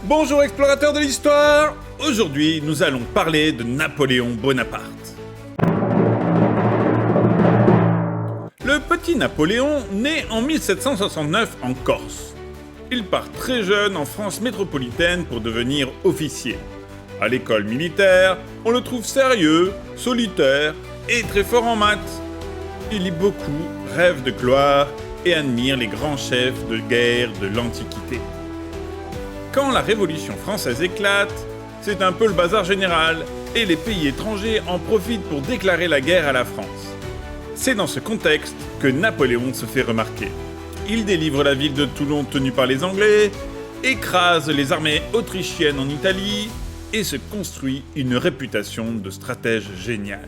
Bonjour explorateurs de l'histoire. Aujourd'hui, nous allons parler de Napoléon Bonaparte. Le petit Napoléon naît en 1769 en Corse. Il part très jeune en France métropolitaine pour devenir officier. À l'école militaire, on le trouve sérieux, solitaire et très fort en maths. Il lit beaucoup, rêve de gloire et admire les grands chefs de guerre de l'Antiquité. Quand la Révolution française éclate, c'est un peu le bazar général et les pays étrangers en profitent pour déclarer la guerre à la France. C'est dans ce contexte que Napoléon se fait remarquer. Il délivre la ville de Toulon tenue par les Anglais, écrase les armées autrichiennes en Italie et se construit une réputation de stratège génial.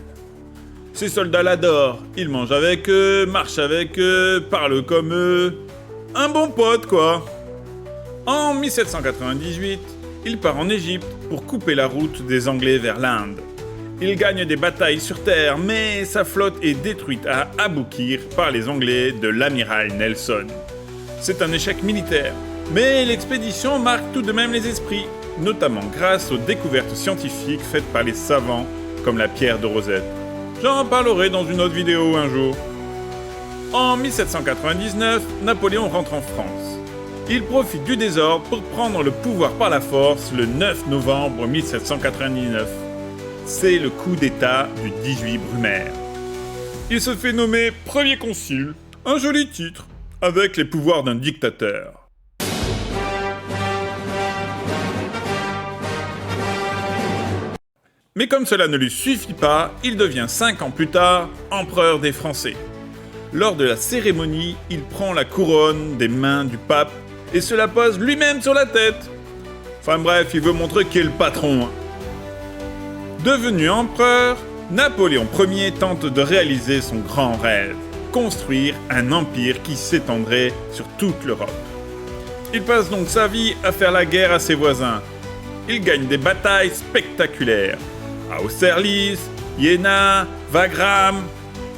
Ses soldats l'adorent, il mange avec eux, marche avec eux, parle comme eux. Un bon pote quoi. En 1798, il part en Égypte pour couper la route des Anglais vers l'Inde. Il gagne des batailles sur terre, mais sa flotte est détruite à Aboukir par les Anglais de l'amiral Nelson. C'est un échec militaire, mais l'expédition marque tout de même les esprits, notamment grâce aux découvertes scientifiques faites par les savants comme la pierre de Rosette. J'en parlerai dans une autre vidéo un jour. En 1799, Napoléon rentre en France. Il profite du désordre pour prendre le pouvoir par la force le 9 novembre 1799. C'est le coup d'État du 18 Brumaire. Il se fait nommer premier consul, un joli titre, avec les pouvoirs d'un dictateur. Mais comme cela ne lui suffit pas, il devient 5 ans plus tard empereur des Français. Lors de la cérémonie, il prend la couronne des mains du pape et se la pose lui-même sur la tête. Enfin bref, il veut montrer qu'il est le patron. Devenu empereur, Napoléon Ier tente de réaliser son grand rêve, construire un empire qui s'étendrait sur toute l'Europe. Il passe donc sa vie à faire la guerre à ses voisins. Il gagne des batailles spectaculaires, à Austerlitz, Iéna, Wagram.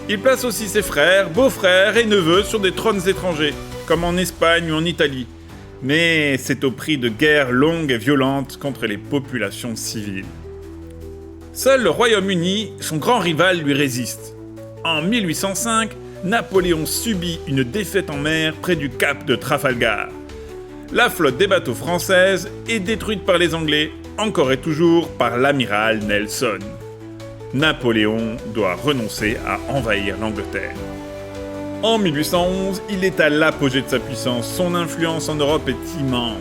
Il place aussi ses frères, beaux-frères et neveux sur des trônes étrangers, comme en Espagne ou en Italie. Mais c'est au prix de guerres longues et violentes contre les populations civiles. Seul le Royaume-Uni, son grand rival, lui résiste. En 1805, Napoléon subit une défaite en mer près du cap de Trafalgar. La flotte des bateaux françaises est détruite par les Anglais, encore et toujours par l'amiral Nelson. Napoléon doit renoncer à envahir l'Angleterre. En 1811, il est à l'apogée de sa puissance, son influence en Europe est immense.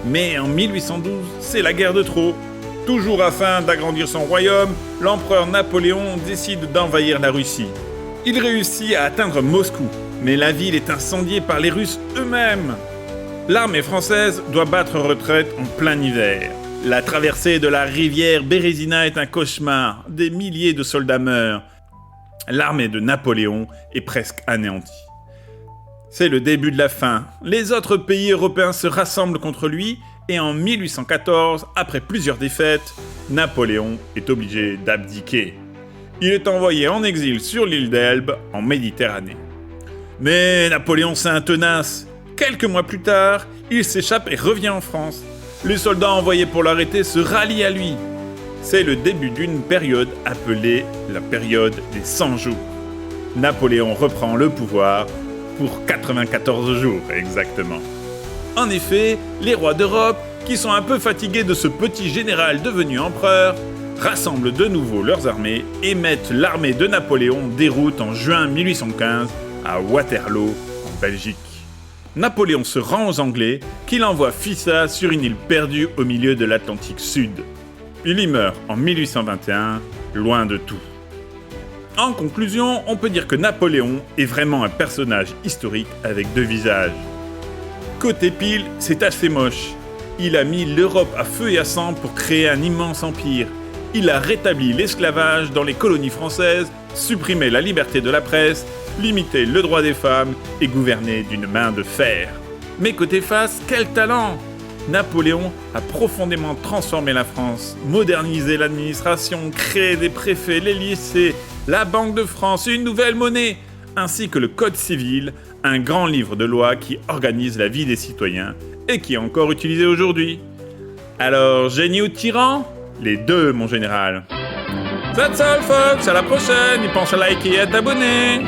Mais en 1812, c'est la guerre de trop. Toujours afin d'agrandir son royaume, l'empereur Napoléon décide d'envahir la Russie. Il réussit à atteindre Moscou, mais la ville est incendiée par les Russes eux-mêmes. L'armée française doit battre retraite en plein hiver. La traversée de la rivière Bérésina est un cauchemar, des milliers de soldats meurent. L'armée de Napoléon est presque anéantie. C'est le début de la fin. Les autres pays européens se rassemblent contre lui et en 1814, après plusieurs défaites, Napoléon est obligé d'abdiquer. Il est envoyé en exil sur l'île d'Elbe, en Méditerranée. Mais Napoléon, c'est un tenace. Quelques mois plus tard, il s'échappe et revient en France. Les soldats envoyés pour l'arrêter se rallient à lui. C'est le début d'une période appelée la période des 100 jours. Napoléon reprend le pouvoir pour 94 jours exactement. En effet, les rois d'Europe, qui sont un peu fatigués de ce petit général devenu empereur, rassemblent de nouveau leurs armées et mettent l'armée de Napoléon déroute en juin 1815 à Waterloo, en Belgique. Napoléon se rend aux Anglais, qui l'envoient Fissa sur une île perdue au milieu de l'Atlantique Sud. Il y meurt en 1821, loin de tout. En conclusion, on peut dire que Napoléon est vraiment un personnage historique avec deux visages. Côté pile, c'est assez moche. Il a mis l'Europe à feu et à sang pour créer un immense empire. Il a rétabli l'esclavage dans les colonies françaises, supprimé la liberté de la presse, limité le droit des femmes et gouverné d'une main de fer. Mais côté face, quel talent! Napoléon a profondément transformé la France, modernisé l'administration, créé des préfets, les lycées, la Banque de France, une nouvelle monnaie, ainsi que le Code civil, un grand livre de lois qui organise la vie des citoyens et qui est encore utilisé aujourd'hui. Alors, génie ou tyran? Les deux, mon général. That's all, folks. À la prochaine. Et pense à liker et à t'abonner.